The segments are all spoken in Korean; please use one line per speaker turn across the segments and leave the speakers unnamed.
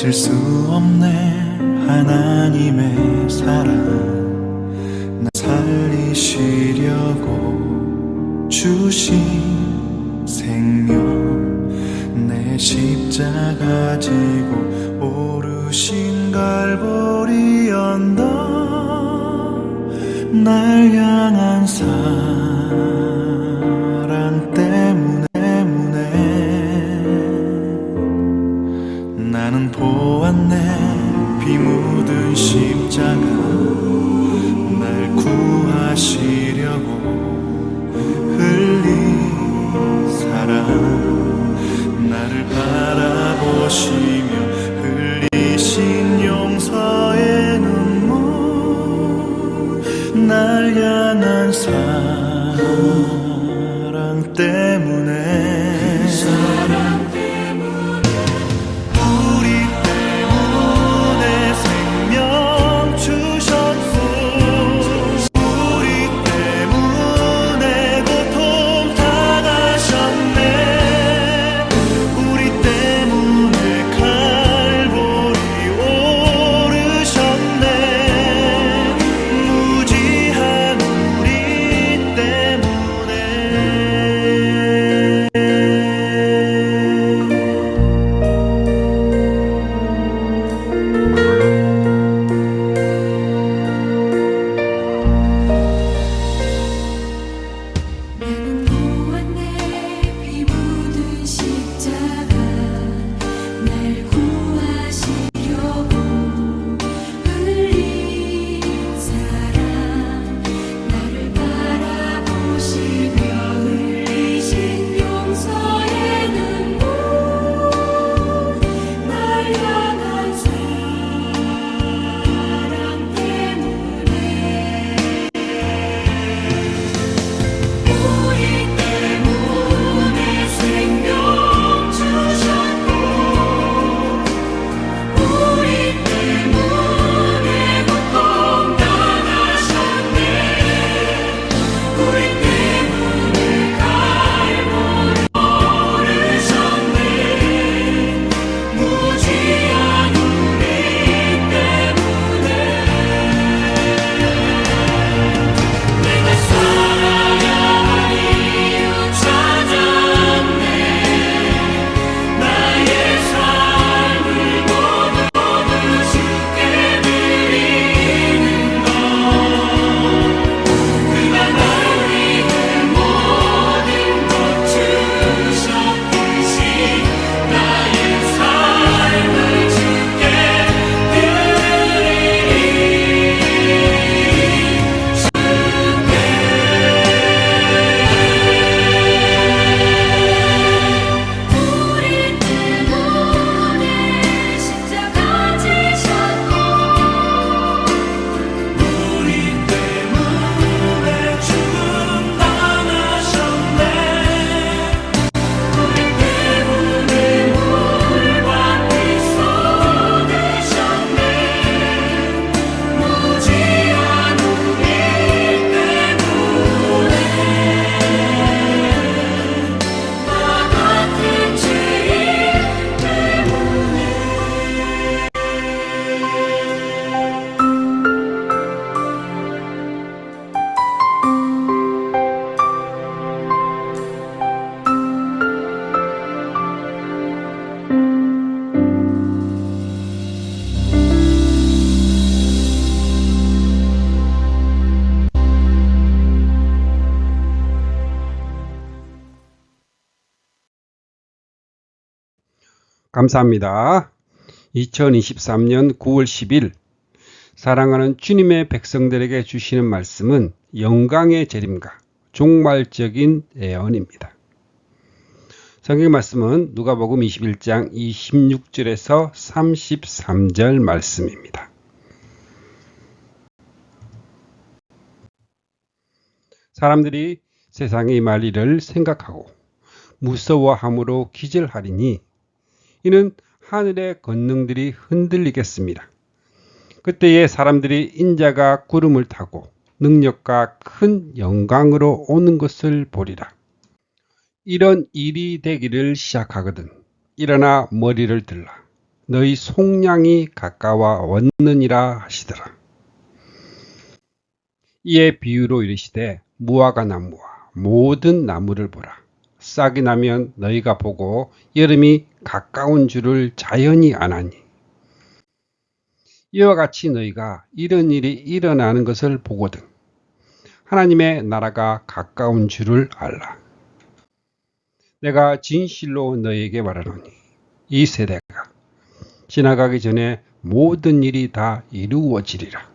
잊을 수 없네 하나님의 사랑. 나 살리시려고 주신 생명, 내 십자가 지고 오르신 갈보리 언덕, 날 향한 사랑 때문에 나는 보았네. 피 묻은 십자가, 날 구하시려고 흘린 사랑, 나를 바라보시며 흘리신 용서의 눈물, 날 향한 사랑 때문에.
감사합니다. 2023년 9월 10일 사랑하는 주님의 백성들에게 주시는 말씀은 영광의 재림과 종말적인 예언입니다. 성경 말씀은 누가복음 21장 26절에서 33절 말씀입니다. 사람들이 세상에 임할 일을 생각하고 무서워함으로 기절하리니 이는 하늘의 권능들이 흔들리겠습니다. 그때에 사람들이 인자가 구름을 타고 능력과 큰 영광으로 오는 것을 보리라. 이런 일이 되기를 시작하거든 일어나 머리를 들라. 너희 속량이 가까워왔느니라 하시더라. 이에 비유로 이르시되 무화과 나무와 모든 나무를 보라. 싹이 나면 너희가 보고 여름이 가까운 줄을 자연히 아나니 이와 같이 너희가 이런 일이 일어나는 것을 보거든 하나님의 나라가 가까운 줄을 알라. 내가 진실로 너희에게 말하노니 이 세대가 지나가기 전에 모든 일이 다 이루어지리라.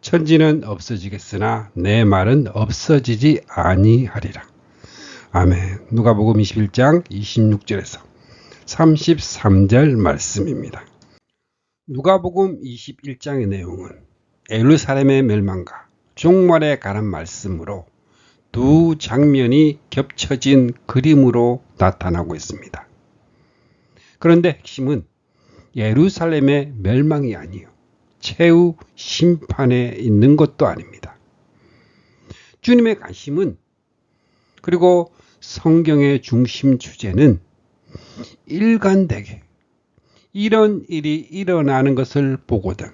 천지는 없어지겠으나 내 말은 없어지지 아니하리라. 아멘. 누가복음 21장 26절에서 33절 말씀입니다. 누가복음 21장의 내용은 예루살렘의 멸망과 종말에 관한 말씀으로 두 장면이 겹쳐진 그림으로 나타나고 있습니다. 그런데 핵심은 예루살렘의 멸망이 아니요 최후 심판에 있는 것도 아닙니다. 주님의 관심은 그리고 성경의 중심 주제는 일관되게 이런 일이 일어나는 것을 보거든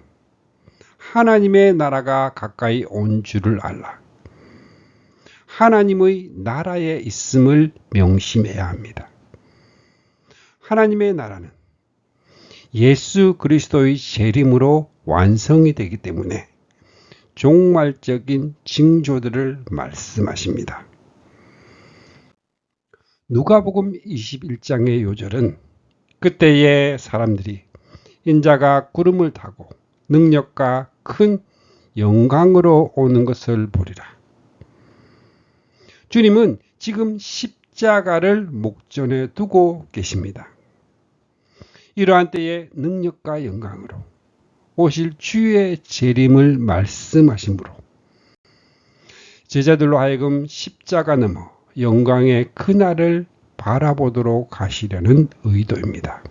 하나님의 나라가 가까이 온 줄을 알라. 하나님의 나라에 있음을 명심해야 합니다. 하나님의 나라는 예수 그리스도의 재림으로 완성이 되기 때문에 종말적인 징조들을 말씀하십니다. 누가복음 21장의 요절은 그때의 사람들이 인자가 구름을 타고 능력과 큰 영광으로 오는 것을 보리라. 주님은 지금 십자가를 목전에 두고 계십니다. 이러한 때에 능력과 영광으로 오실 주의 재림을 말씀하시므로 제자들로 하여금 십자가 넘어 영광의 그날을 바라보도록 하시려는 의도입니다.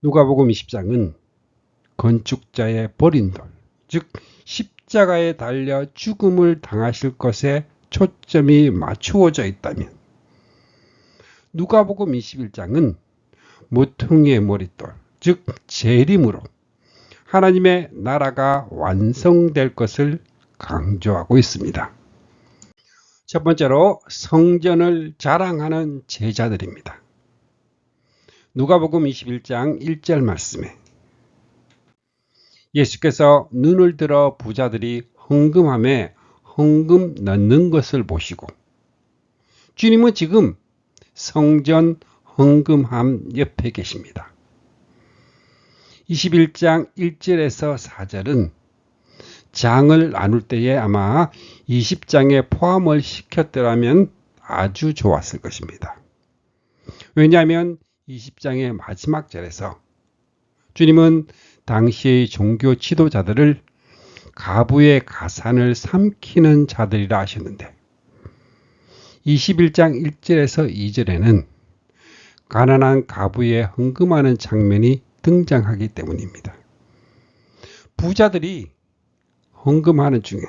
누가복음 20장은 건축자의 버린 돌, 즉 십자가에 달려 죽음을 당하실 것에 초점이 맞추어져 있다면 누가복음 21장은 모퉁이의 머릿돌, 즉 재림으로 하나님의 나라가 완성될 것을 강조하고 있습니다. 첫 번째로 성전을 자랑하는 제자들입니다. 누가복음 21장 1절 말씀에 예수께서 눈을 들어 부자들이 헌금함에 헌금 넣는 것을 보시고 주님은 지금 성전 헌금함 옆에 계십니다. 21장 1절에서 4절은 장을 나눌 때에 아마 20장에 포함을 시켰더라면 아주 좋았을 것입니다. 왜냐하면 20장의 마지막 절에서 주님은 당시의 종교 지도자들을 가부의 가산을 삼키는 자들이라 하셨는데 21장 1절에서 2절에는 가난한 가부에 헌금하는 장면이 등장하기 때문입니다. 부자들이 헌금하는 중에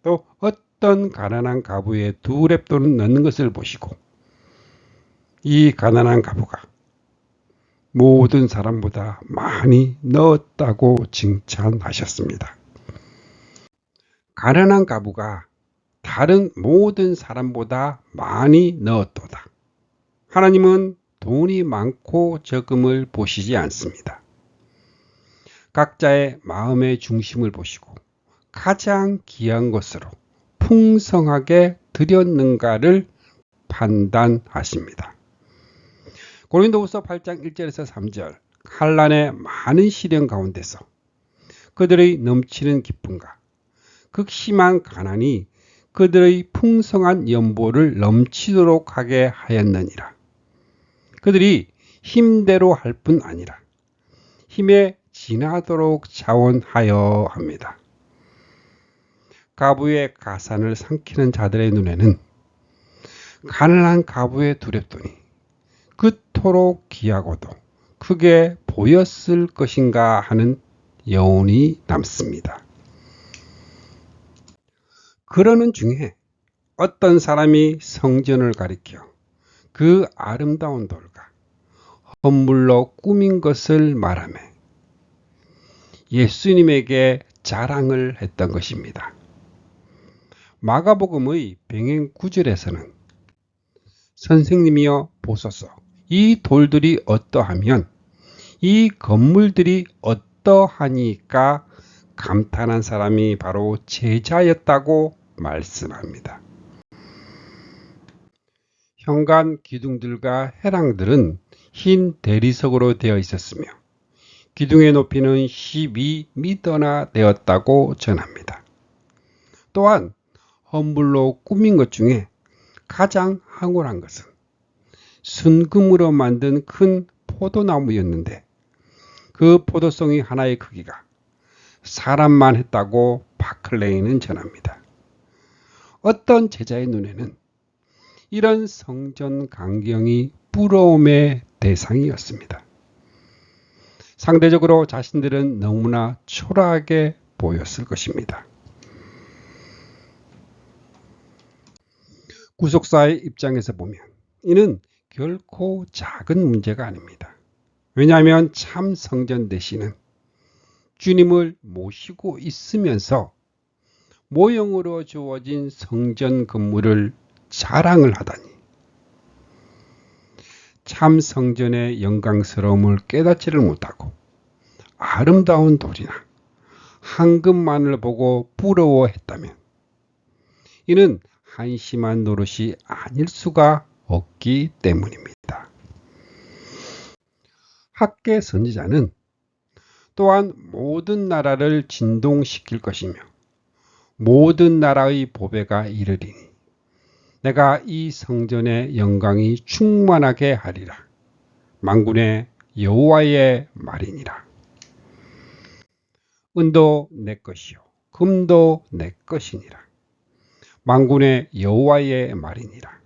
또 어떤 가난한 가부에 두 렙돈을 넣는 것을 보시고 이 가난한 가부가 모든 사람보다 많이 넣었다고 칭찬하셨습니다. 가난한 가부가 다른 모든 사람보다 많이 넣었도다. 하나님은 돈이 많고 적음을 보시지 않습니다. 각자의 마음의 중심을 보시고 가장 귀한 것으로 풍성하게 드렸는가를 판단하십니다. 고린도후서 8장 1절에서 3절 환난의 많은 시련 가운데서 그들의 넘치는 기쁨과 극심한 가난이 그들의 풍성한 연보를 넘치도록 하게 하였느니라. 그들이 힘대로 할 뿐 아니라 힘에 지나도록 자원하여 합니다. 가부의 가산을 삼키는 자들의 눈에는 가난한 가부의 두 렙돈이 그토록 귀하고도 크게 보였을 것인가 하는 여운이 남습니다. 그러는 중에 어떤 사람이 성전을 가리켜 그 아름다운 돌과 헌물로 꾸민 것을 말하며 예수님에게 자랑을 했던 것입니다. 마가복음의 병행 9절에서는 선생님이여 보소서, 이 돌들이 어떠하면 이 건물들이 어떠하니까 감탄한 사람이 바로 제자였다고 말씀합니다. 현관 기둥들과 해랑들은 흰 대리석으로 되어 있었으며 기둥의 높이는 12m나 되었다고 전합니다. 또한 헌물로 꾸민 것 중에 가장 황홀한 것은 순금으로 만든 큰 포도나무였는데 그 포도송이 하나의 크기가 사람만 했다고 바클레이는 전합니다. 어떤 제자의 눈에는 이런 성전 강경이 부러움의 대상이었습니다. 상대적으로 자신들은 너무나 초라하게 보였을 것입니다. 구속사의 입장에서 보면 이는 결코 작은 문제가 아닙니다. 왜냐하면 참 성전 대신은 주님을 모시고 있으면서 모형으로 주어진 성전 건물을 자랑을 하다니, 참 성전의 영광스러움을 깨닫지를 못하고 아름다운 돌이나 황금만을 보고 부러워했다면 이는 한심한 노릇이 아닐 수가 없기 때문입니다. 학계 선지자는 또한 모든 나라를 진동시킬 것이며 모든 나라의 보배가 이르리니 내가 이 성전의 영광이 충만하게 하리라. 만군의 여호와의 말이니라. 은도 내 것이요 금도 내 것이니라. 만군의 여호와의 말이니라.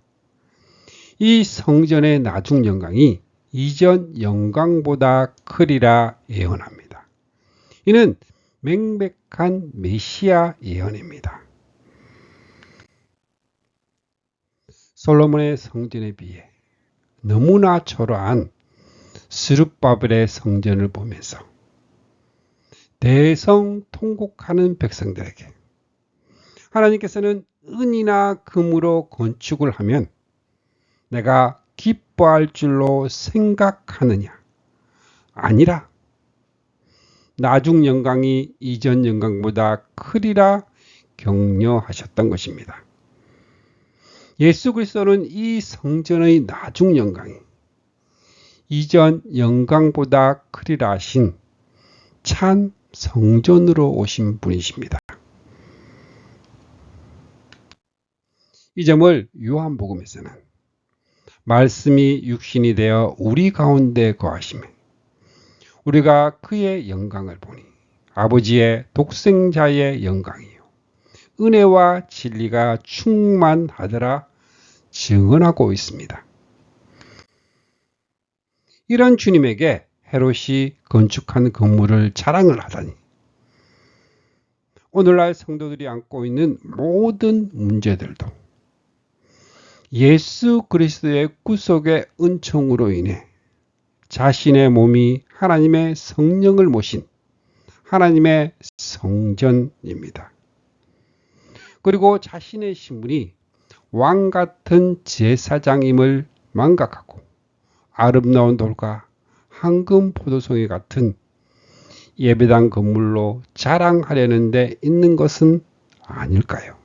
이 성전의 나중 영광이 이전 영광보다 크리라 예언합니다. 이는 명백한 메시아 예언입니다. 솔로몬의 성전에 비해 너무나 초라한 스룹바벨의 성전을 보면서 대성통곡하는 백성들에게 하나님께서는 은이나 금으로 건축을 하면 내가 기뻐할 줄로 생각하느냐? 아니라 나중 영광이 이전 영광보다 크리라 격려하셨던 것입니다. 예수 그리스도는 이 성전의 나중 영광이 이전 영광보다 크리라 하신 참 성전으로 오신 분이십니다. 이 점을 요한복음에서는 말씀이 육신이 되어 우리 가운데 거하시며 우리가 그의 영광을 보니 아버지의 독생자의 영광이요 은혜와 진리가 충만하더라 증언하고 있습니다. 이런 주님에게 헤롯이 건축한 건물을 자랑을 하다니 오늘날 성도들이 안고 있는 모든 문제들도 예수 그리스도의 구속의 은총으로 인해 자신의 몸이 하나님의 성령을 모신 하나님의 성전입니다. 그리고 자신의 신분이 왕 같은 제사장임을 망각하고 아름다운 돌과 황금 포도송이 같은 예배당 건물로 자랑하려는 데 있는 것은 아닐까요?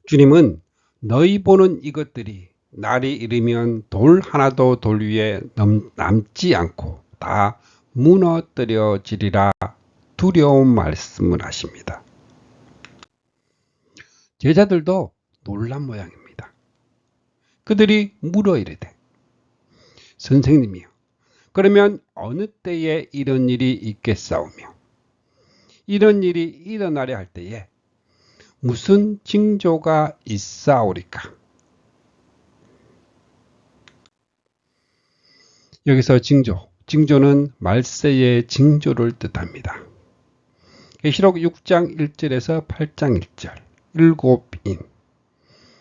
주님은 너희 보는 이것들이 날이 이르면 돌 하나도 돌 위에 남지 않고 다 무너뜨려지리라 두려운 말씀을 하십니다. 제자들도 놀란 모양입니다. 그들이 물어 이르되 선생님이요 그러면 어느 때에 이런 일이 있겠사오며 이런 일이 일어나려 할 때에 무슨 징조가 있사오리까? 여기서 징조는 말세의 징조를 뜻합니다. 계시록 6장 1절에서 8장 1절 일곱인,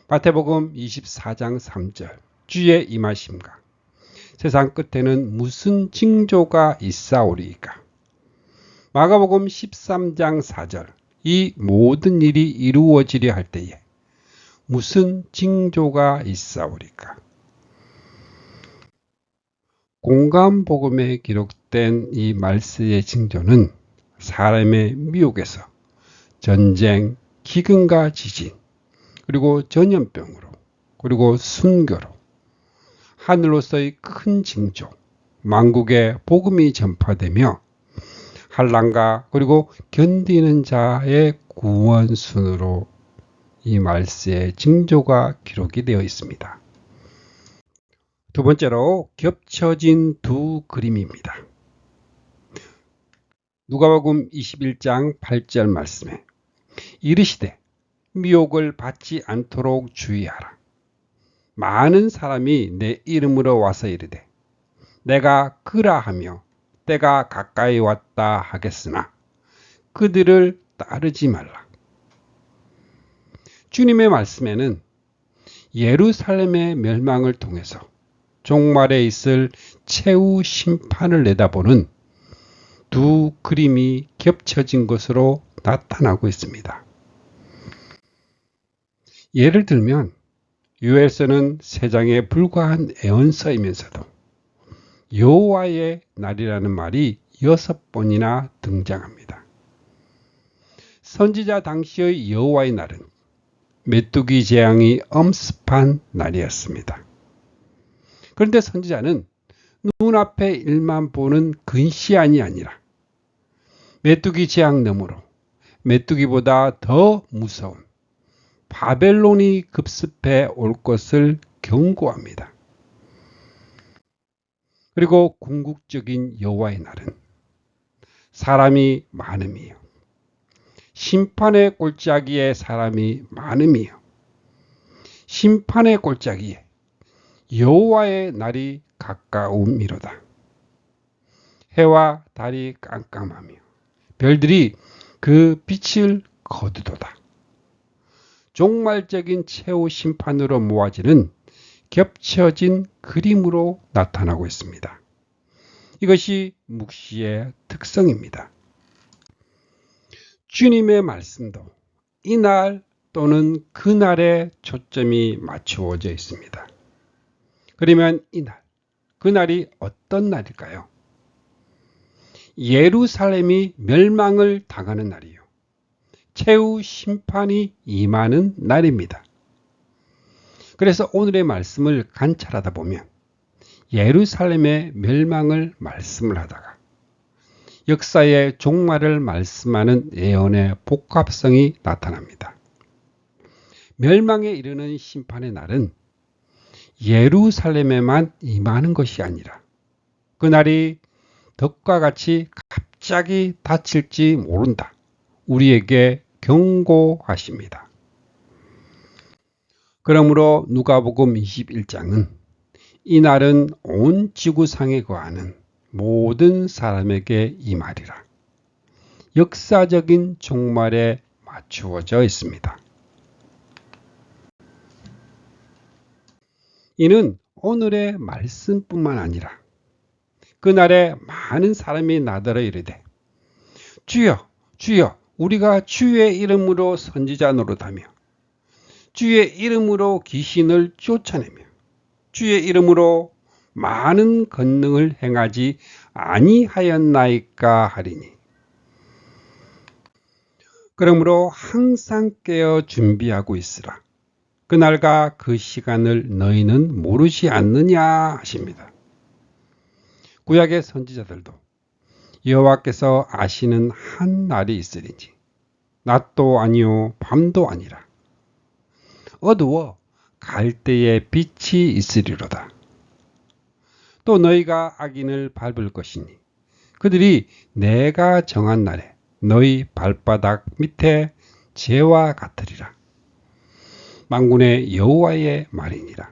마태복음 24장 3절 주의 임하심과 세상 끝에는 무슨 징조가 있사오리이까? 마가복음 13장 4절. 이 모든 일이 이루어지려 할 때에 무슨 징조가 있사오리까? 공감복음에 기록된 이 말세의 징조는 사람의 미혹에서 전쟁, 기근과 지진, 그리고 전염병으로, 그리고 순교로 하늘로서의 큰 징조, 만국에 복음이 전파되며 환난과 그리고 견디는 자의 구원순으로 이 말세의 징조가 기록이 되어 있습니다. 두 번째로 겹쳐진 두 그림입니다. 누가복음 21장 8절 말씀에 이르시되 미혹을 받지 않도록 주의하라. 많은 사람이 내 이름으로 와서 이르되 내가 그라 하며 때가 가까이 왔다 하겠으나 그들을 따르지 말라. 주님의 말씀에는 예루살렘의 멸망을 통해서 종말에 있을 최후 심판을 내다보는 두 그림이 겹쳐진 것으로 나타나고 있습니다. 예를 들면 요엘서는 세 장에 불과한 애언서이면서도 여호와의 날이라는 말이 6번이나 등장합니다. 선지자 당시의 여호와의 날은 메뚜기 재앙이 엄습한 날이었습니다. 그런데 선지자는 눈앞의 일만 보는 근시안이 아니라 메뚜기 재앙 너머로 메뚜기보다 더 무서운 바벨론이 급습해 올 것을 경고합니다. 그리고 궁극적인 여호와의 날은 사람이 많음이요, 심판의 골짜기에 사람이 많음이요, 심판의 골짜기에 여호와의 날이 가까움이로다. 해와 달이 깜깜하며 별들이 그 빛을 거두도다. 종말적인 최후 심판으로 모아지는 겹쳐진 그림으로 나타나고 있습니다. 이것이 묵시의 특성입니다. 주님의 말씀도 이날 또는 그날에 초점이 맞추어져 있습니다. 그러면 이날, 그날이 어떤 날일까요? 예루살렘이 멸망을 당하는 날이요, 최후 심판이 임하는 날입니다. 그래서 오늘의 말씀을 관찰하다 보면 예루살렘의 멸망을 말씀을 하다가 역사의 종말을 말씀하는 예언의 복합성이 나타납니다. 멸망에 이르는 심판의 날은 예루살렘에만 임하는 것이 아니라 그날이 덕과 같이 갑자기 닥칠지 모른다. 우리에게 경고하십니다. 그러므로 누가복음 21장은 이날은 온 지구상에 거하는 모든 사람에게 임하리라. 역사적인 종말에 맞추어져 있습니다. 이는 오늘의 말씀뿐만 아니라 그날에 많은 사람이 나더러 이르되 주여 주여 우리가 주의 이름으로 선지자 노릇하며 주의 이름으로 귀신을 쫓아내며 주의 이름으로 많은 권능을 행하지 아니하였나이까 하리니. 그러므로 항상 깨어 준비하고 있으라. 그날과 그 시간을 너희는 모르지 않느냐 하십니다. 구약의 선지자들도 여호와께서 아시는 한 날이 있으리니 낮도 아니요 밤도 아니라 어두워 갈대의 빛이 있으리로다. 또 너희가 악인을 밟을 것이니 그들이 내가 정한 날에 너희 발바닥 밑에 재와 같으리라. 만군의 여호와의 말이니라.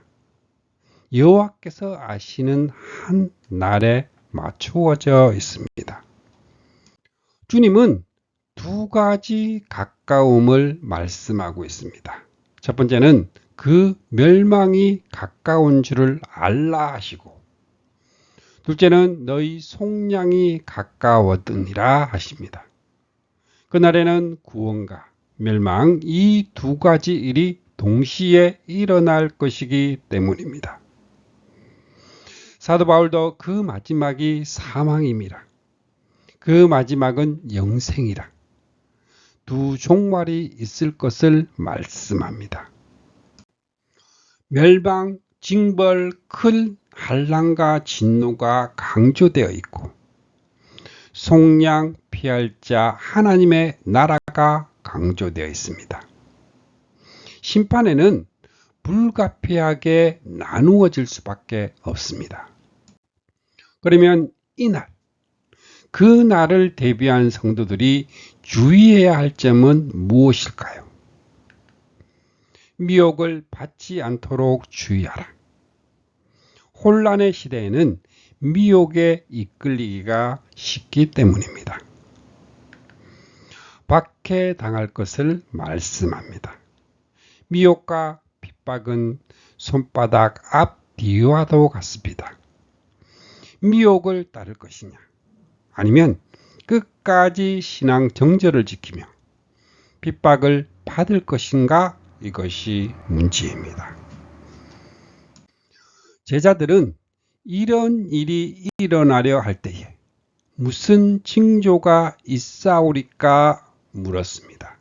여호와께서 아시는 한 날에 맞추어져 있습니다. 주님은 두 가지 가까움을 말씀하고 있습니다. 첫 번째는 그 멸망이 가까운 줄을 알라 하시고, 둘째는 너희 속량이 가까웠느니라 하십니다. 그날에는 구원과 멸망 이 두 가지 일이 동시에 일어날 것이기 때문입니다. 사도 바울도 그 마지막이 사망임이라, 그 마지막은 영생이라, 두 종말이 있을 것을 말씀합니다. 멸망, 징벌, 큰 환난과 진노가 강조되어 있고 속량 피할 자 하나님의 나라가 강조되어 있습니다. 심판에는 불가피하게 나누어질 수밖에 없습니다. 그러면 이날, 그 날을 대비한 성도들이 주의해야 할 점은 무엇일까요? 미혹을 받지 않도록 주의하라. 혼란의 시대에는 미혹에 이끌리기가 쉽기 때문입니다. 박해당할 것을 말씀합니다. 미혹과 핍박은 손바닥 앞 뒤와도 같습니다. 미혹을 따를 것이냐, 아니면 끝까지 신앙 정절을 지키며 핍박을 받을 것인가, 이것이 문제입니다. 제자들은 이런 일이 일어나려 할 때에 무슨 징조가 있사오리까 물었습니다.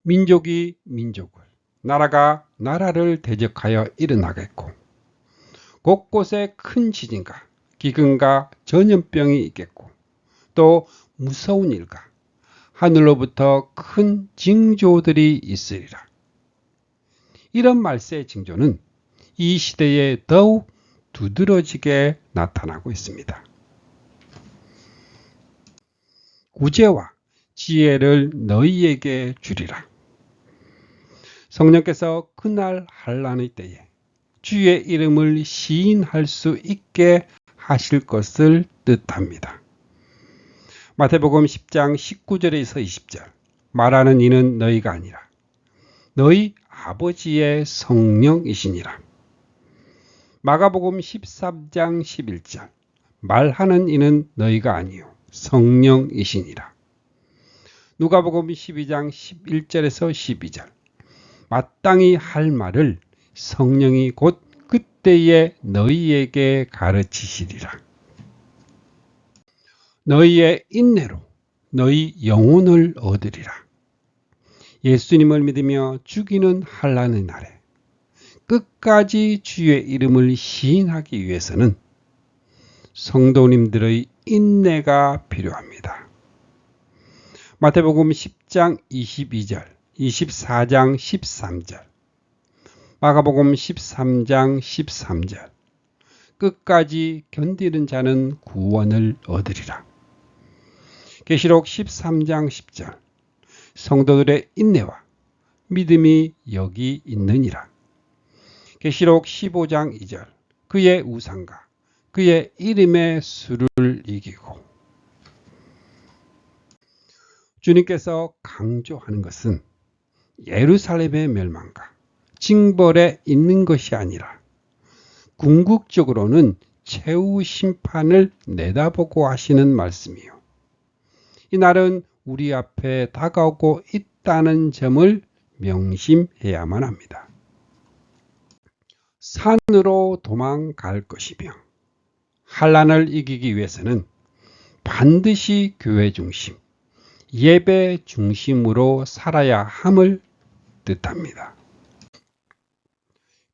민족이 민족을, 나라가 나라를 대적하여 일어나겠고 곳곳에 큰 지진과 기근과 전염병이 있겠고 또 무서운 일과 하늘로부터 큰 징조들이 있으리라. 이런 말세의 징조는 이 시대에 더욱 두드러지게 나타나고 있습니다. 구제와 지혜를 너희에게 주리라. 성령께서 그날 환난의 때에 주의 이름을 시인할 수 있게 하실 것을 뜻합니다. 마태복음 10장 19절에서 20절, 말하는 이는 너희가 아니라 너희 아버지의 성령이시니라. 마가복음 13장 11절, 말하는 이는 너희가 아니요 성령이시니라. 누가복음 12장 11절에서 12절, 마땅히 할 말을 성령이 곧 그때에 너희에게 가르치시리라. 너희의 인내로 너희 영혼을 얻으리라. 예수님을 믿으며 죽이는 환난의 날에 끝까지 주의 이름을 시인하기 위해서는 성도님들의 인내가 필요합니다. 마태복음 10장 22절, 24장 13절, 마가복음 13장 13절, 끝까지 견디는 자는 구원을 얻으리라. 계시록 13장 10절, 성도들의 인내와 믿음이 여기 있느니라. 계시록 15장 2절, 그의 우상과 그의 이름의 수를 이기고. 주님께서 강조하는 것은 예루살렘의 멸망과 징벌에 있는 것이 아니라 궁극적으로는 최후 심판을 내다보고 하시는 말씀이요. 이 날은 우리 앞에 다가오고 있다는 점을 명심해야만 합니다. 산으로 도망갈 것이며 환난을 이기기 위해서는 반드시 교회 중심, 예배 중심으로 살아야 함을 뜻합니다.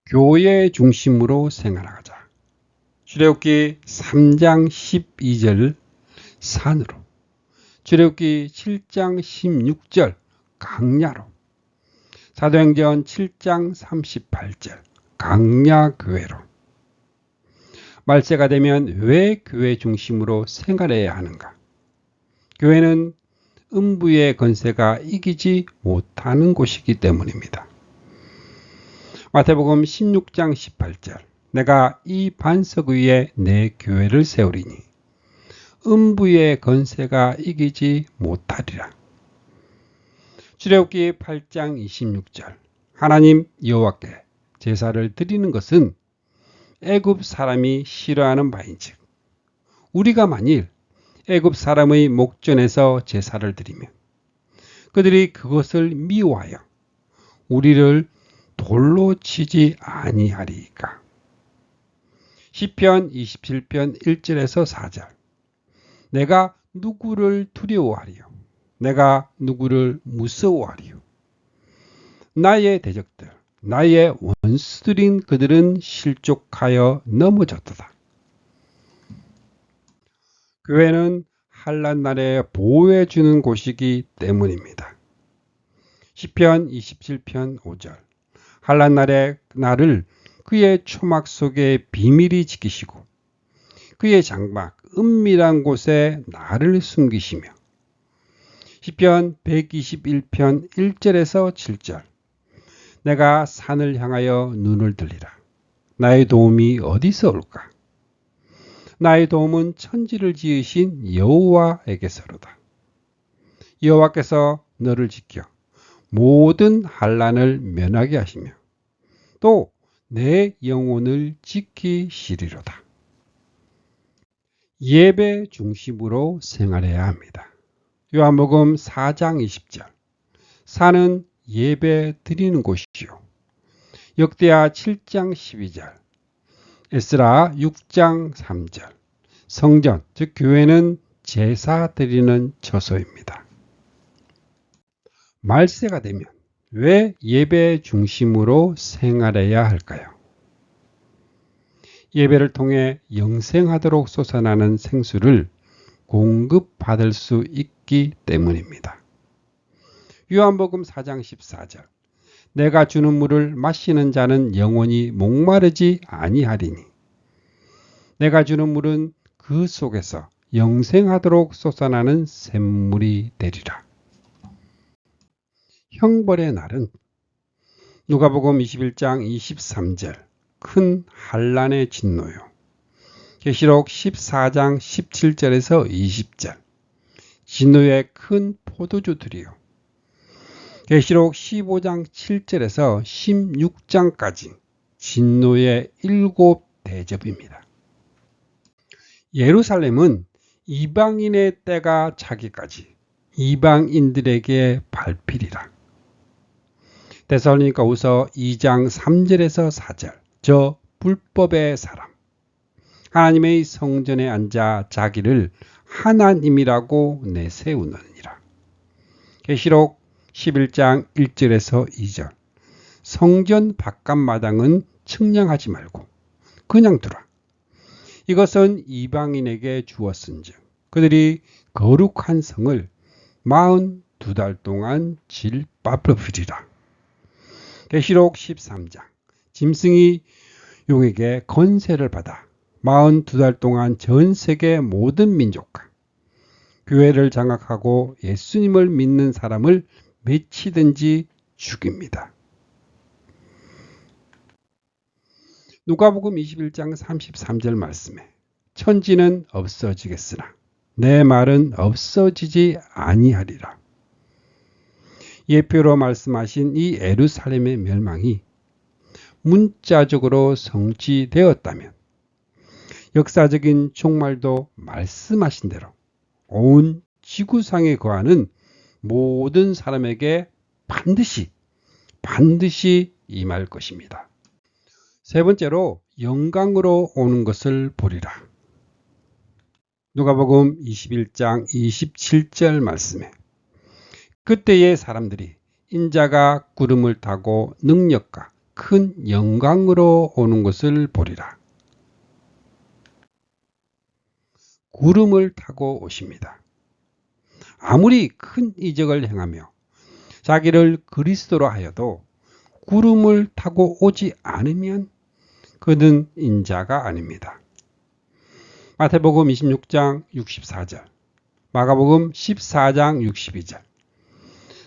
교회 중심으로 생활하자. 출애굽기 3장 12절 산으로, 출애굽기 7장 16절 강야로, 사도행전 7장 38절 강야교회로. 말세가 되면 왜 교회 중심으로 생활해야 하는가? 교회는 음부의 권세가 이기지 못하는 곳이기 때문입니다. 마태복음 16장 18절, 내가 이 반석 위에 내 교회를 세우리니 음부의 권세가 이기지 못하리라. 출애굽기 8장 26절, 하나님 여호와께 제사를 드리는 것은 애굽 사람이 싫어하는 바인즉 우리가 만일 애굽 사람의 목전에서 제사를 드리면 그들이 그것을 미워하여 우리를 돌로 치지 아니하리이까. 시편 27편 1절에서 4절. 내가 누구를 두려워하리요? 내가 누구를 무서워하리요? 나의 대적들, 나의 원수들인 그들은 실족하여 넘어졌도다. 교회는 환난 날에 보호해 주는 곳이기 때문입니다. 시편 27편 5절. 환난 날에 나를 그의 초막 속에 비밀히 지키시고 그의 장막 은밀한 곳에 나를 숨기시며. 시편 121편 1절에서 7절. 내가 산을 향하여 눈을 들리라. 나의 도움이 어디서 올까? 나의 도움은 천지를 지으신 여호와에게서로다. 여호와께서 너를 지켜 모든 환난을 면하게 하시며 또 내 영혼을 지키시리로다. 예배 중심으로 생활해야 합니다. 요한복음 4장 20절. 산은 예배 드리는 곳이요. 역대하 7장 12절. 에스라 6장 3절. 성전, 즉 교회는 제사 드리는 처소입니다. 말세가 되면 왜 예배 중심으로 생활해야 할까요? 예배를 통해 영생하도록 솟아나는 생수를 공급받을 수 있기 때문입니다. 요한복음 4장 14절. 내가 주는 물을 마시는 자는 영원히 목마르지 아니하리니 내가 주는 물은 그 속에서 영생하도록 솟아나는 샘물이 되리라. 형벌의 날은 누가복음 21장 23절 큰 환난의 진노요. 계시록 14장 17절에서 20절 진노의 큰 포도주들이요. 계시록 15장 7절에서 16장까지 진노의 7 대접입니다. 예루살렘은 이방인의 때가 차기까지 이방인들에게 밟히리라. 데살로니가후서 2장 3절에서 4절. 저 불법의 사람 하나님의 성전에 앉아 자기를 하나님이라고 내세우느니라. 계시록 11장 1절에서 2절. 성전 바깥마당은 측량하지 말고 그냥 두라. 이것은 이방인에게 주었은즉 그들이 거룩한 성을 42달 동안 질밟으리라. 계시록 13장. 짐승이 용에게 권세를 받아 42달 동안 전 세계 모든 민족과 교회를 장악하고 예수님을 믿는 사람을 미치든지 죽입니다. 누가복음 21장 33절 말씀에 천지는 없어지겠으나 내 말은 없어지지 아니하리라. 예표로 말씀하신 이 예루살렘의 멸망이 문자적으로 성취되었다면 역사적인 종말도 말씀하신 대로 온 지구상에 거하는 모든 사람에게 반드시 임할 것입니다. 세 번째로 영광으로 오는 것을 보리라. 누가복음 21장 27절 말씀에 그때의 사람들이 인자가 구름을 타고 능력과 큰 영광으로 오는 것을 보리라. 구름을 타고 오십니다. 아무리 큰 이적을 행하며 자기를 그리스도로 하여도 구름을 타고 오지 않으면 그는 인자가 아닙니다. 마태복음 26장 64절, 마가복음 14장 62절,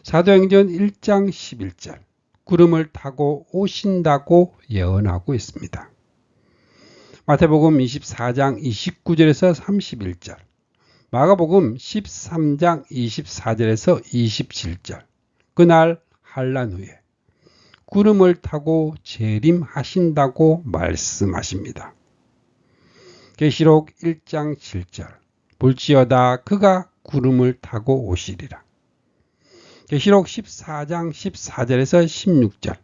사도행전 1장 11절 구름을 타고 오신다고 예언하고 있습니다. 마태복음 24장 29절에서 31절, 마가복음 13장 24절에서 27절 그날 환난 후에 구름을 타고 재림하신다고 말씀하십니다. 계시록 1장 7절 볼지어다 그가 구름을 타고 오시리라. 계시록 14장 14절에서 16절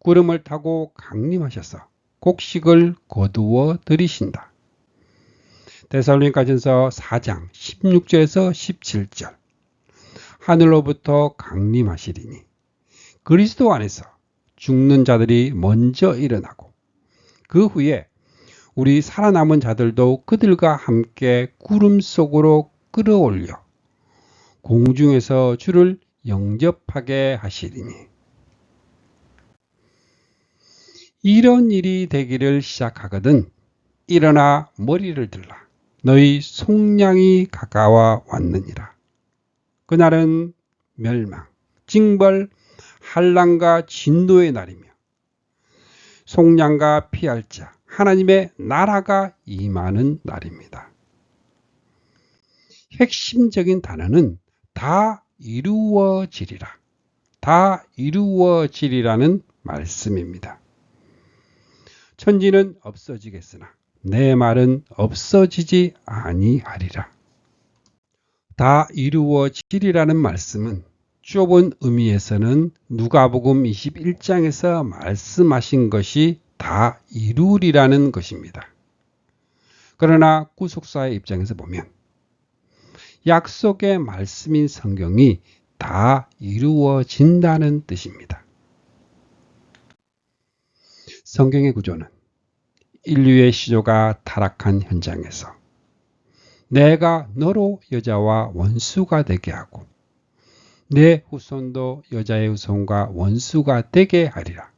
구름을 타고 강림하셔서 곡식을 거두어 들이신다. 데살로니가전서 4장 16절에서 17절 하늘로부터 강림하시리니 그리스도 안에서 죽는 자들이 먼저 일어나고 그 후에 우리 살아남은 자들도 그들과 함께 구름 속으로 끌어올려 공중에서 주를 영접하게 하시리니 이런 일이 되기를 시작하거든 일어나 머리를 들라 너희 속량이 가까워 왔느니라. 그날은 멸망, 징벌, 환난과 진노의 날이며 속량과 피할 자 하나님의 나라가 임하는 날입니다. 핵심적인 단어는 다 이루어지리라. 다 이루어지리라는 말씀입니다. 천지는 없어지겠으나 내 말은 없어지지 아니하리라. 다 이루어지리라는 말씀은 좁은 의미에서는 누가복음 21장에서 말씀하신 것이 다 이루리라는 것입니다. 그러나 구속사의 입장에서 보면 약속의 말씀인 성경이 다 이루어진다는 뜻입니다. 성경의 구조는 인류의 시조가 타락한 현장에서 내가 너로 여자와 원수가 되게 하고 내 후손도 여자의 후손과 원수가 되게 하리라.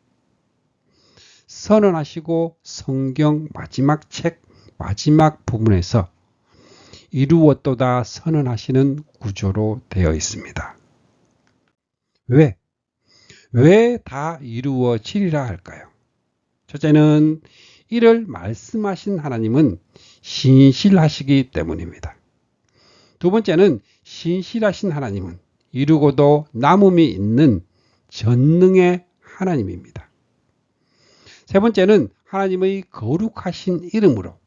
선언하시고 성경 마지막 책 마지막 부분에서 이루었도다 선언하시는 구조로 되어 있습니다. 왜 다 이루어지리라 할까요? 첫째는 이를 말씀하신 하나님은 신실하시기 때문입니다. 두 번째는 신실하신 하나님은 이루고도 남음이 있는 전능의 하나님입니다. 세 번째는 하나님의 거룩하신 이름으로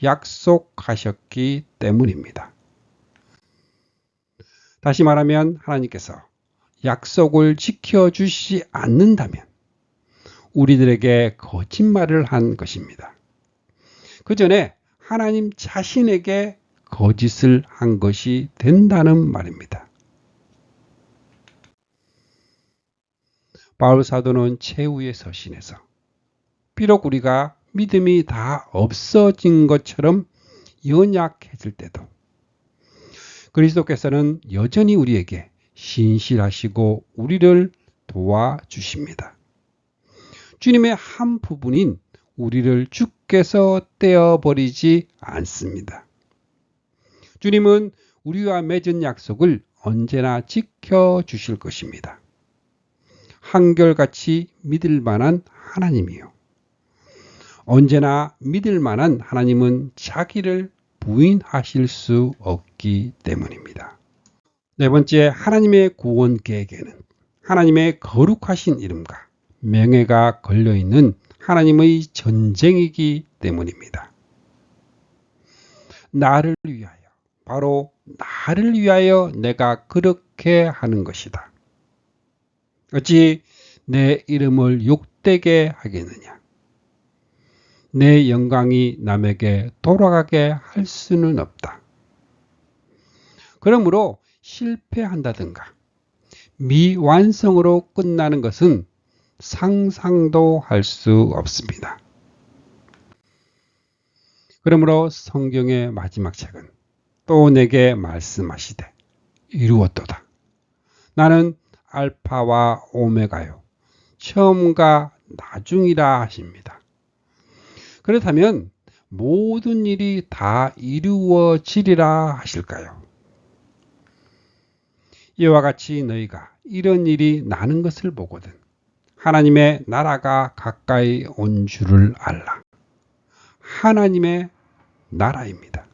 약속하셨기 때문입니다. 다시 말하면 하나님께서 약속을 지켜주시지 않는다면 우리들에게 거짓말을 한 것입니다. 그 전에 하나님 자신에게 거짓을 한 것이 된다는 말입니다. 바울 사도는 최후의 서신에서 비록 우리가 믿음이 다 없어진 것처럼 연약해질 때도 그리스도께서는 여전히 우리에게 신실하시고 우리를 도와주십니다. 주님의 한 부분인 우리를 주께서 떼어버리지 않습니다. 주님은 우리와 맺은 약속을 언제나 지켜주실 것입니다. 한결같이 믿을 만한 하나님이요. 언제나 믿을 만한 하나님은 자기를 부인하실 수 없기 때문입니다. 네 번째, 하나님의 구원 계획에는 하나님의 거룩하신 이름과 명예가 걸려있는 하나님의 전쟁이기 때문입니다. 나를 위하여, 바로 나를 위하여 내가 그렇게 하는 것이다. 어찌 내 이름을 욕되게 하겠느냐? 내 영광이 남에게 돌아가게 할 수는 없다. 그러므로 실패한다든가 미완성으로 끝나는 것은 상상도 할 수 없습니다. 그러므로 성경의 마지막 책은 또 내게 말씀하시되 이루었도다. 나는 알파와 오메가요 처음과 나중이라 하십니다. 그렇다면 모든 일이 다 이루어지리라 하실까요? 이와 같이 너희가 이런 일이 나는 것을 보거든 하나님의 나라가 가까이 온 줄을 알라. 하나님의 나라입니다.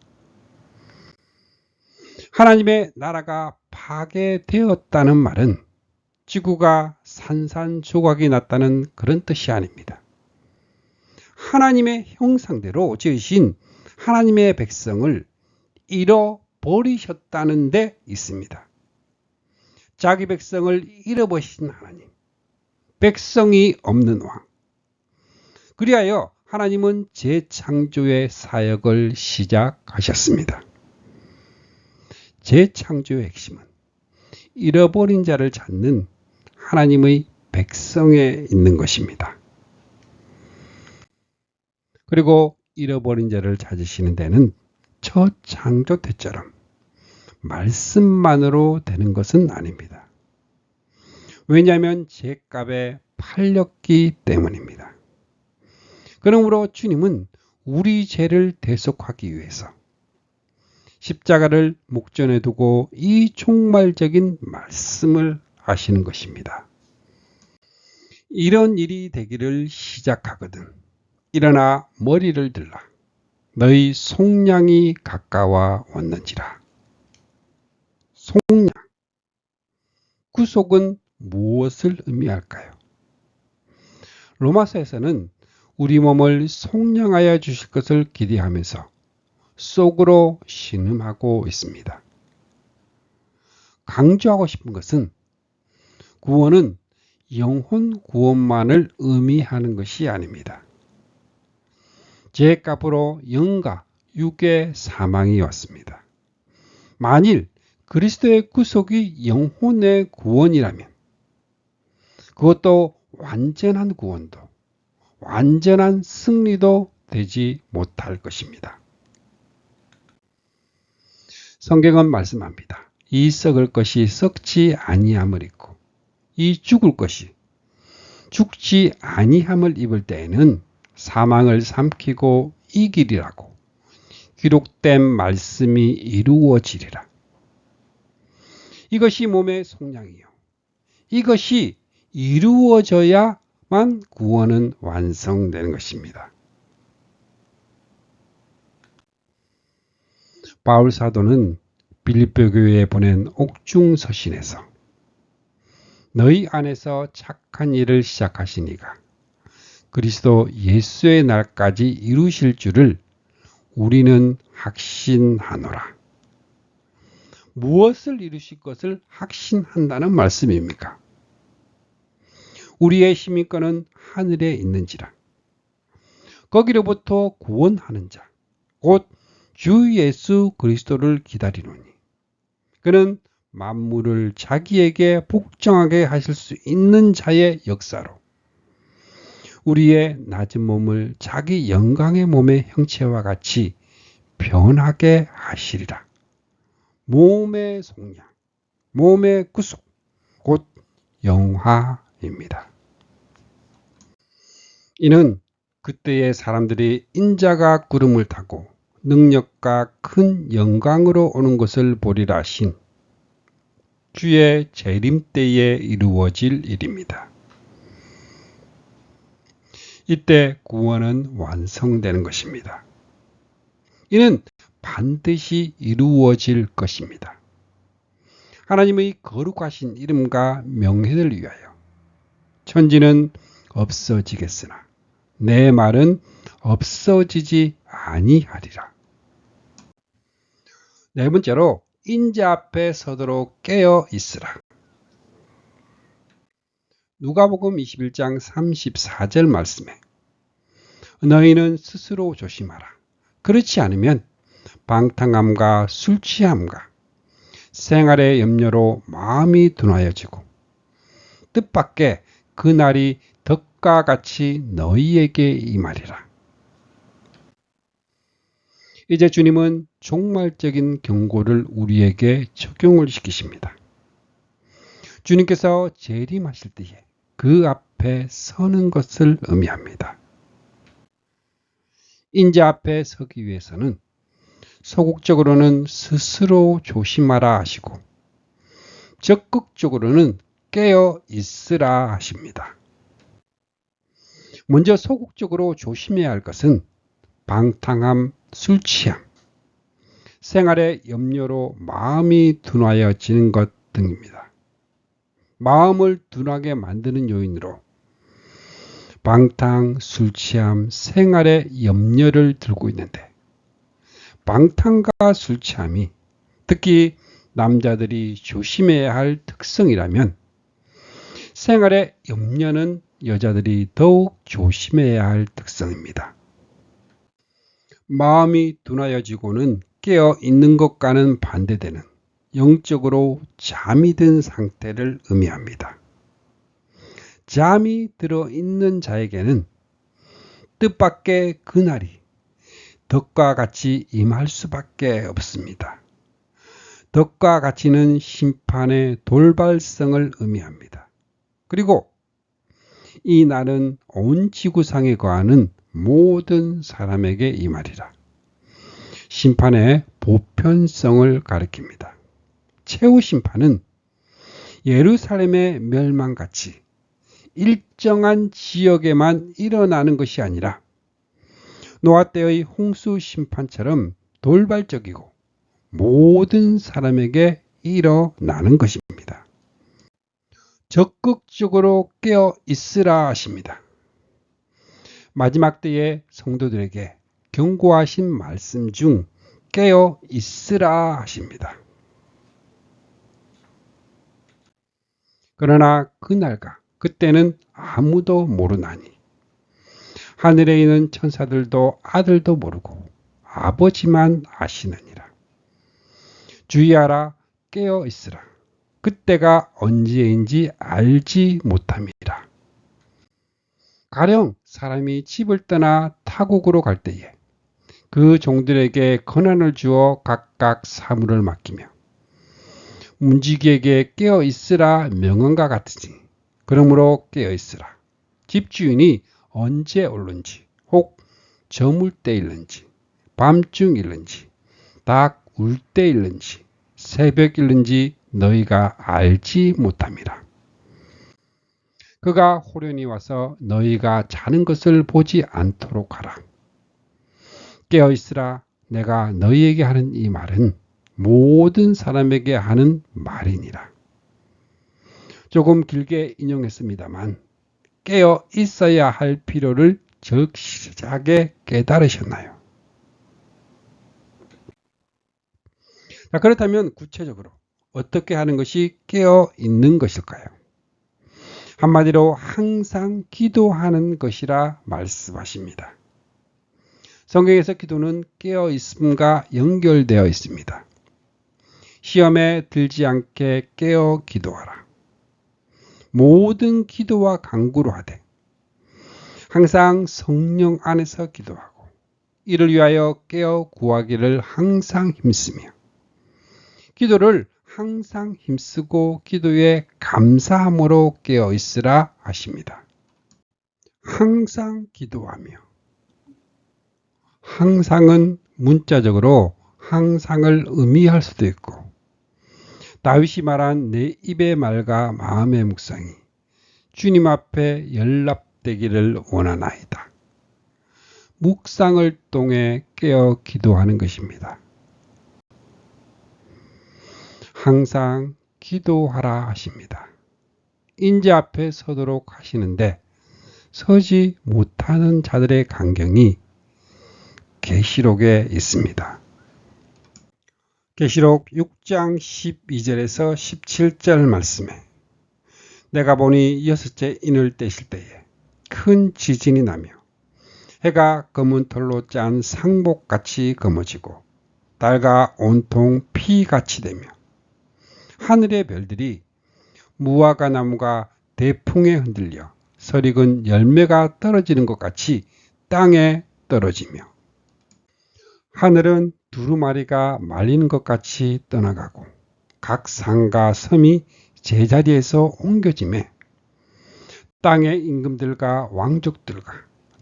하나님의 나라가 파괴되었다는 말은 지구가 산산조각이 났다는 그런 뜻이 아닙니다. 하나님의 형상대로 지으신 하나님의 백성을 잃어버리셨다는 데 있습니다. 자기 백성을 잃어버리신 하나님, 백성이 없는 왕. 그리하여 하나님은 재창조의 사역을 시작하셨습니다. 재창조의 핵심은 잃어버린 자를 찾는 하나님의 백성에 있는 것입니다. 그리고 잃어버린 자를 찾으시는 데는 첫 창조 때처럼 말씀만으로 되는 것은 아닙니다. 왜냐하면 죄값에 팔렸기 때문입니다. 그러므로 주님은 우리 죄를 대속하기 위해서 십자가를 목전에 두고 이 종말적인 말씀을 하시는 것입니다. 이런 일이 되기를 시작하거든 일어나 머리를 들라 너희 속량이 가까워 왔는지라. 속량, 구속은 무엇을 의미할까요? 로마서에서는 우리 몸을 속량하여 주실 것을 기대하면서 속으로 신음하고 있습니다. 강조하고 싶은 것은 구원은 영혼 구원만을 의미하는 것이 아닙니다. 죄값으로 영과 육의 사망이 왔습니다. 만일 그리스도의 구속이 영혼의 구원이라면 그것도 완전한 구원도 완전한 승리도 되지 못할 것입니다. 성경은 말씀합니다. 이 썩을 것이 썩지 아니함을 입고 이 죽을 것이 죽지 아니함을 입을 때에는 사망을 삼키고 이기리라고 기록된 말씀이 이루어지리라. 이것이 몸의 속량이요. 이것이 이루어져야만 구원은 완성되는 것입니다. 바울 사도는 빌립보 교회에 보낸 옥중 서신에서 너희 안에서 착한 일을 시작하신 이가 그리스도 예수의 날까지 이루실 줄을 우리는 확신하노라. 무엇을 이루실 것을 확신한다는 말씀입니까? 우리의 시민권은 하늘에 있는지라. 거기로부터 구원하는 자, 곧 주 예수 그리스도를 기다리노니 그는 만물을 자기에게 복종하게 하실 수 있는 자의 역사로 우리의 낮은 몸을 자기 영광의 몸의 형체와 같이 변하게 하시리라. 몸의 속량, 몸의 구속, 곧 영화입니다. 이는 그때의 사람들이 인자가 구름을 타고 능력과 큰 영광으로 오는 것을 보리라 하신 주의 재림 때에 이루어질 일입니다. 이때 구원은 완성되는 것입니다. 이는 반드시 이루어질 것입니다. 하나님의 거룩하신 이름과 명예를 위하여 천지는 없어지겠으나 내 말은 없어지지 아니하리라. 네 번째로 인자 앞에 서도록 깨어 있으라. 누가복음 21장 34절 말씀에 너희는 스스로 조심하라. 그렇지 않으면 방탕함과 술 취함과 생활의 염려로 마음이 둔하여지고 뜻밖의 그 날이 덕과 같이 너희에게 임하리라. 이제 주님은 종말적인 경고를 우리에게 적용을 시키십니다. 주님께서 재림하실 때에 그 앞에 서는 것을 의미합니다. 인자 앞에 서기 위해서는 소극적으로는 스스로 조심하라 하시고 적극적으로는 깨어 있으라 하십니다. 먼저 소극적으로 조심해야 할 것은 방탕함, 술 취함, 생활의 염려로 마음이 둔하여지는 것 등입니다. 마음을 둔하게 만드는 요인으로 방탕, 술 취함, 생활의 염려를 들고 있는데 방탕과 술 취함이 특히 남자들이 조심해야 할 특성이라면 생활의 염려는 여자들이 더욱 조심해야 할 특성입니다. 마음이 둔하여지고는 깨어 있는 것과는 반대되는 영적으로 잠이 든 상태를 의미합니다. 잠이 들어 있는 자에게는 뜻밖의 그날이 덕과 같이 임할 수밖에 없습니다. 덕과 같이는 심판의 돌발성을 의미합니다. 그리고 이 날은 온 지구상에 거하는 모든 사람에게 임하리라. 심판의 보편성을 가리킵니다. 최후 심판은 예루살렘의 멸망같이 일정한 지역에만 일어나는 것이 아니라 노아 때의 홍수 심판처럼 돌발적이고 모든 사람에게 일어나는 것입니다. 적극적으로 깨어 있으라 하십니다. 마지막 때의 성도들에게 경고하신 말씀 중 깨어 있으라 하십니다. 그러나 그날과 그때는 아무도 모르나니 하늘에 있는 천사들도 아들도 모르고 아버지만 아시느니라. 주의하라, 깨어 있으라. 그때가 언제인지 알지 못함이라. 가령 사람이 집을 떠나 타국으로 갈 때에 그 종들에게 권한을 주어 각각 사물을 맡기며 문지기에게 깨어 있으라 명한과 같으니 그러므로 깨어 있으라. 집주인이 언제 올는지 혹 저물 때일는지 밤중일는지 닭 울 때일는지 새벽일는지 너희가 알지 못함이라. 그가 호련히 와서 너희가 자는 것을 보지 않도록 하라. 깨어 있으라. 내가 너희에게 하는 이 말은 모든 사람에게 하는 말이니라. 조금 길게 인용했습니다만 깨어 있어야 할 필요를 적시하게 깨달으셨나요? 자, 그렇다면 구체적으로 어떻게 하는 것이 깨어 있는 것일까요? 한마디로 항상 기도하는 것이라 말씀하십니다. 성경에서 기도는 깨어 있음과 연결되어 있습니다. 시험에 들지 않게 깨어 기도하라. 모든 기도와 간구로 하되 항상 성령 안에서 기도하고 이를 위하여 깨어 구하기를 항상 힘쓰며 기도를 항상 힘쓰고 기도에 감사함으로 깨어 있으라 하십니다. 항상 기도하며 항상은 문자적으로 항상을 의미할 수도 있고 다윗이 말한 내 입의 말과 마음의 묵상이 주님 앞에 연락되기를 원하나이다. 묵상을 통해 깨어 기도하는 것입니다. 항상 기도하라 하십니다. 인재 앞에 서도록 하시는데 서지 못하는 자들의 간경이 계시록에 있습니다. 계시록 6장 12절에서 17절 말씀에 내가 보니 여섯째 인을 떼실 때에 큰 지진이 나며 해가 검은 털로 짠 상복같이 검어지고 달과 온통 피같이 되며 하늘의 별들이 무화과 나무가 대풍에 흔들려 설익은 열매가 떨어지는 것 같이 땅에 떨어지며 하늘은 두루마리가 말리는 것 같이 떠나가고 각 산과 섬이 제자리에서 옮겨지매 땅의 임금들과 왕족들과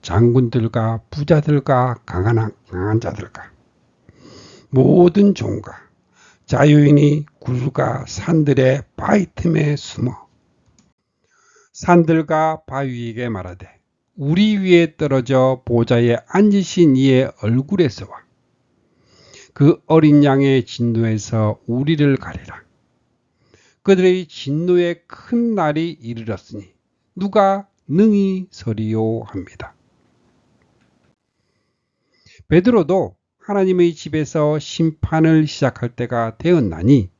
장군들과 부자들과 강한 자들과 모든 종과 자유인이 굴과 산들의 바위 틈에 숨어 산들과 바위에게 말하되 우리 위에 떨어져 보좌에 앉으신 이의 얼굴에서와 그 어린 양의 진노에서 우리를 가리라. 그들의 진노의 큰 날이 이르렀으니 누가 능히 서리요 합니다. 베드로도 하나님의 집에서 심판을 시작할 때가 되었나니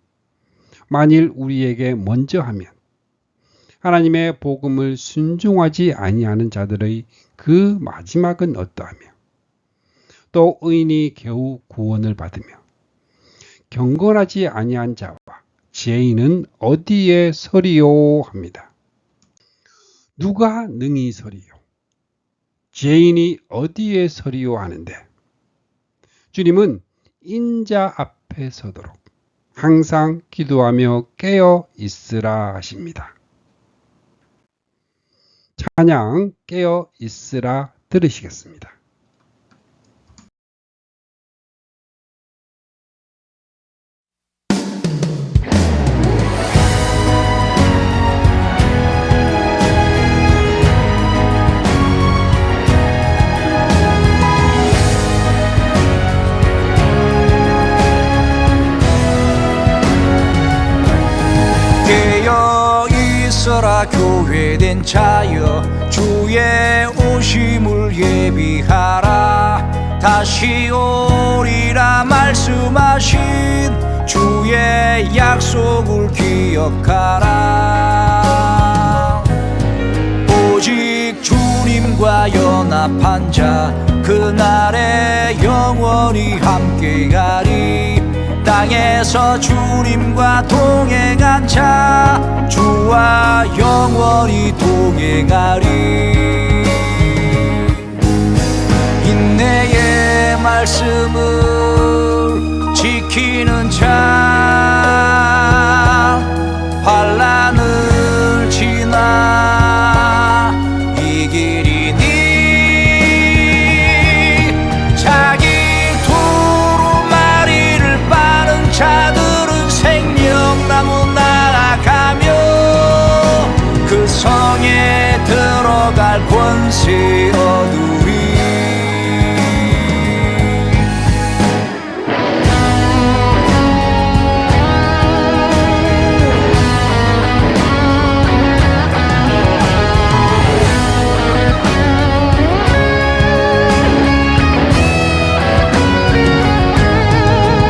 만일 우리에게 먼저 하면 하나님의 복음을 순종하지 아니하는 자들의 그 마지막은 어떠하며 또 의인이 겨우 구원을 받으며 경건하지 아니한 자와 죄인은 어디에 서리요 합니다. 누가 능히 서리요? 죄인이 어디에 서리요 하는데 주님은 인자 앞에 서도록 항상 기도하며 깨어 있으라 하십니다. 찬양 깨어 있으라 들으시겠습니다.
깨어 있어라 교회된 자여 주의 오심을 예비하라 다시 오리라 말씀하신 주의 약속을 기억하라 오직 주님과 연합한 자 그날에 영원히 함께하리 땅에서 주님과 동행한 자 주와 영원히 동행하리 인내의 말씀을 지키는 자 환난을 지나 이기리니 자기 두루마리를 빠는 자들은 생명나무 날아가며 그 성에 들어갈 권세 얻으리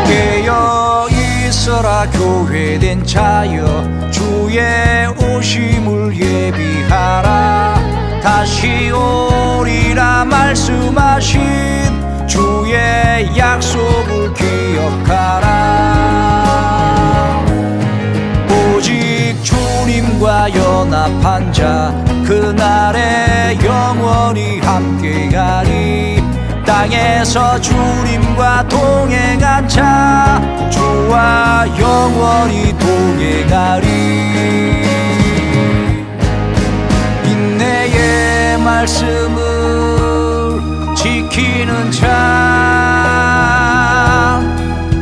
깨어 있어라 교회된 자여 주의 오심을 예비하라 다시 오리라 말씀하신 주의 약속을 기억하라 오직 주님과 연합한 자 그날에 영원히 함께하리 땅에서 주님과 동행한 자 주와 영원히 동행하리 인내의 말씀을 지키는 자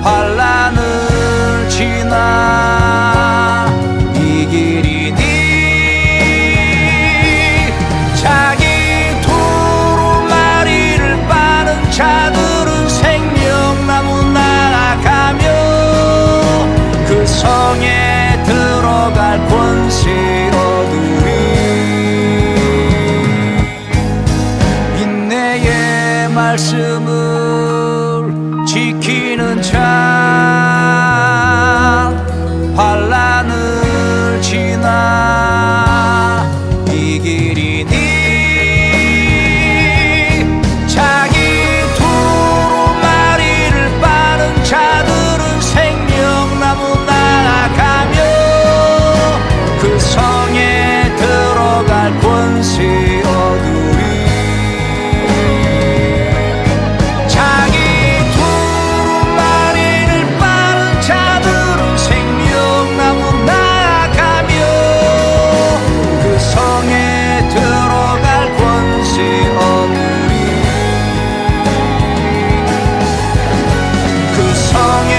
환난을 지나 이기리니 자기 두루마리를 빠는 자들은 생명나무 날아가며 그 성에 들어갈 권세 얻으리 인내의 말씀을 지키는 자 환난을 지나 이기리니 자기 두루마리를 빠는 자들은 생명나무 날아가며 그 성에 들어갈 권세 얻으리 자기 두루마리를 빠는 자들은 생명나무 날아가며 그 성에 들어갈 권세 얻으리 그 성에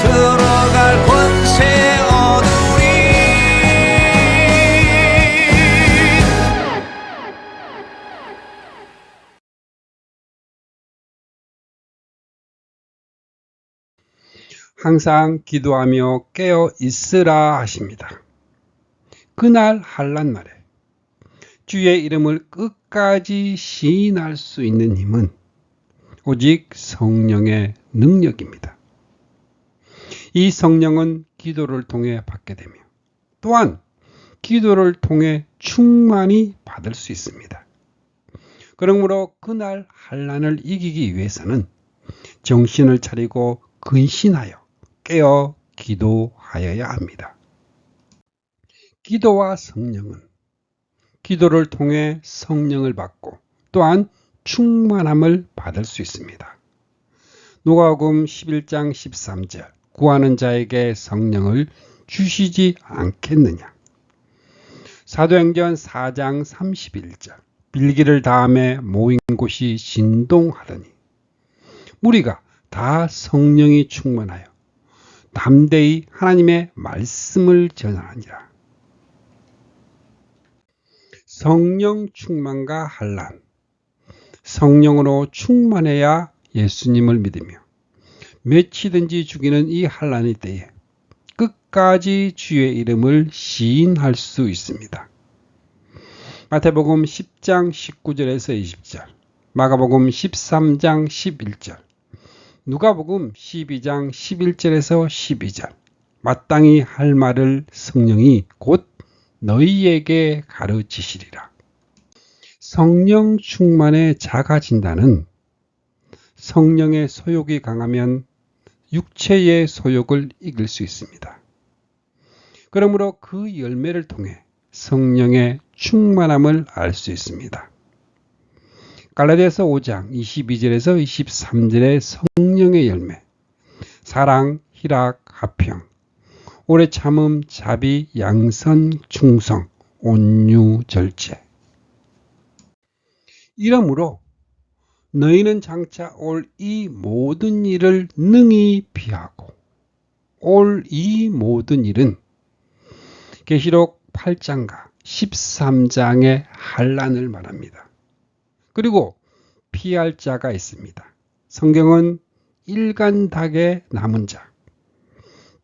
들어갈 권세 얻으리
항상 기도하며 깨어 있으라 하십니다. 그날 환난 날에 주의 이름을 끝까지 시인할 수 있는 힘은 오직 성령의 능력입니다. 이 성령은 기도를 통해 받게 되며 또한 기도를 통해 충만히 받을 수 있습니다. 그러므로 그날 환난을 이기기 위해서는 정신을 차리고 근신하여 깨어 기도하여야 합니다. 기도와 성령은 기도를 통해 성령을 받고 또한 충만함을 받을 수 있습니다. 누가복음 11장 13절 구하는 자에게 성령을 주시지 않겠느냐. 사도행전 4장 31절 빌기를 다음에 모인 곳이 진동하더니 우리가 다 성령이 충만하여 담대히 하나님의 말씀을 전하니라. 성령 충만과 환난. 성령으로 충만해야 예수님을 믿으며 몇이든지 죽이는 이 환난의 때에 끝까지 주의 이름을 시인할 수 있습니다. 마태복음 10장 19절에서 20절, 마가복음 13장 11절, 누가복음 12장 11절에서 12절, 마땅히 할 말을 성령이 곧 너희에게 가르치시리라. 성령 충만의 자가 진단은 성령의 소욕이 강하면 육체의 소욕을 이길 수 있습니다. 그러므로 그 열매를 통해 성령의 충만함을 알 수 있습니다. 갈라디아서 5장 22절에서 23절의 성령의 열매, 사랑, 희락, 화평, 오래 참음, 자비, 양선, 충성, 온유, 절제. 이러므로 너희는 장차 올 이 모든 일을 능히 피하고, 올 이 모든 일은 계시록 8장과 13장의 환난을 말합니다. 그리고 피할 자가 있습니다. 성경은 일간닥에 남은 자,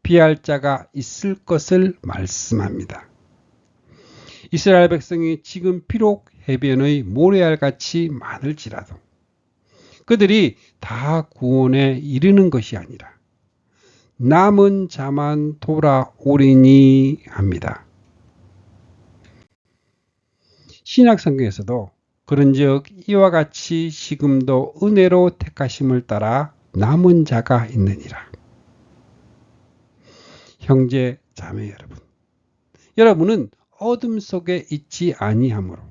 피할 자가 있을 것을 말씀합니다. 이스라엘 백성이 지금 비록 해변의 모래알같이 많을지라도 그들이 다 구원에 이르는 것이 아니라 남은 자만 돌아오리니 합니다. 신약성경에서도 그런즉 이와 같이 지금도 은혜로 택하심을 따라 남은 자가 있느니라. 형제 자매 여러분, 여러분은 어둠 속에 있지 아니하므로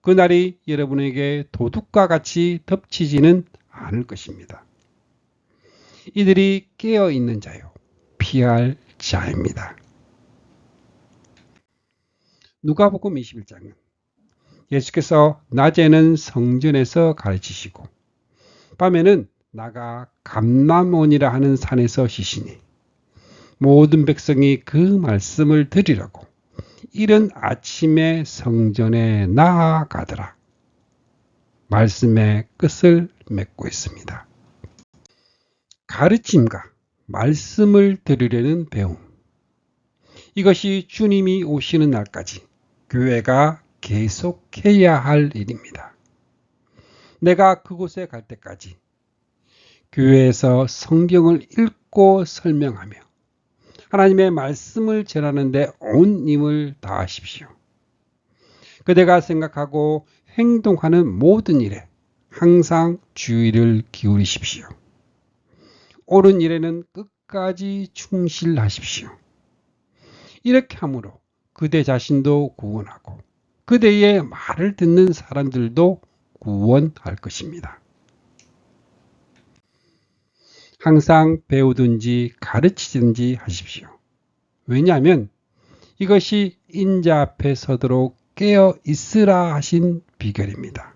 그날이 여러분에게 도둑과 같이 덮치지는 않을 것입니다. 이들이 깨어있는 자요 피할 자입니다. 누가복음 21장은 예수께서 낮에는 성전에서 가르치시고 밤에는 나가 감람원이라 하는 산에서 쉬시니 모든 백성이 그 말씀을 들으려고 이른 아침에 성전에 나아가더라. 말씀의 끝을 맺고 있습니다. 가르침과 말씀을 들으려는 배움. 이것이 주님이 오시는 날까지 교회가 계속해야 할 일입니다. 내가 그곳에 갈 때까지 교회에서 성경을 읽고 설명하며 하나님의 말씀을 전하는 데 온 힘을 다하십시오. 그대가 생각하고 행동하는 모든 일에 항상 주의를 기울이십시오. 옳은 일에는 끝까지 충실하십시오. 이렇게 함으로 그대 자신도 구원하고 그대의 말을 듣는 사람들도 구원할 것입니다. 항상 배우든지 가르치든지 하십시오. 왜냐하면 이것이 인자 앞에 서도록 깨어 있으라 하신 비결입니다.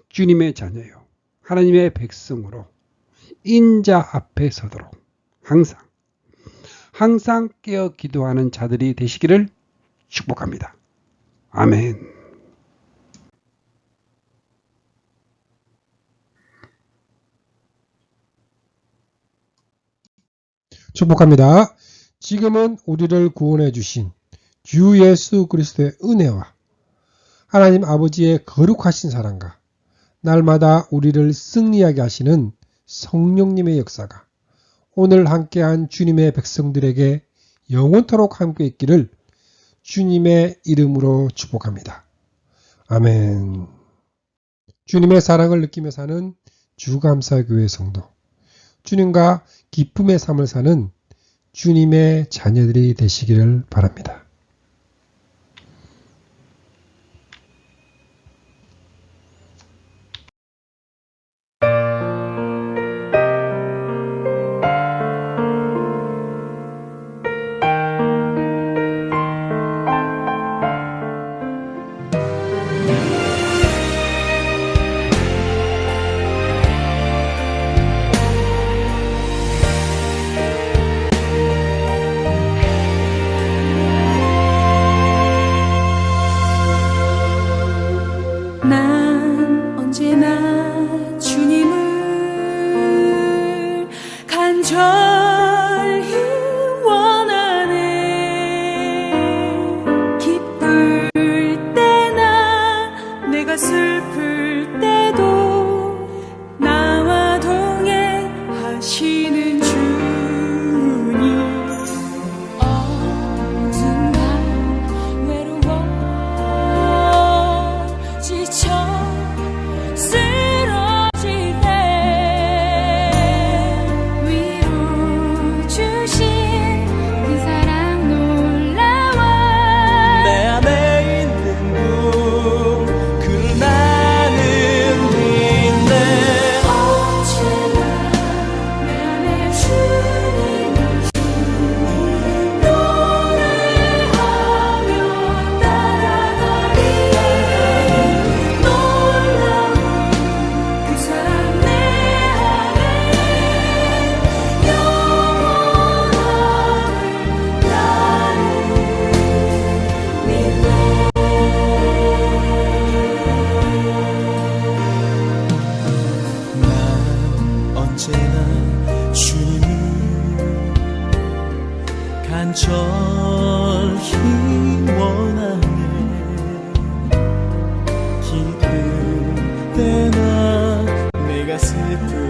주님의 자녀요, 하나님의 백성으로 인자 앞에 서도록 항상 깨어 기도하는 자들이 되시기를 축복합니다. 아멘.
축복합니다. 지금은 우리를 구원해 주신 주 예수 그리스도의 은혜와 하나님 아버지의 거룩하신 사랑과 날마다 우리를 승리하게 하시는 성령님의 역사가 오늘 함께한 주님의 백성들에게 영원토록 함께 있기를 주님의 이름으로 축복합니다. 아멘. 주님의 사랑을 느끼며 사는 주감사교회 성도, 주님과 기쁨의 삶을 사는 주님의 자녀들이 되시기를 바랍니다.
난 언제나 주님을 간절히 원하네. 기쁠 때나 내가 슬플 때도 나와 동행하시는 주님. 어딘가 외로워 지쳐 쓰러질 때 위로 주신 그 사랑 놀라워.
내 안에 있는 분 그를 나는 믿네.
언제나 내 안에 주님을 노래하며 따라가리. 놀라운 그 사랑 내 안에 영원함을 나는 믿네.
난 언제나 주님을 간절히 원하네. 기쁠 때나 내가 슬플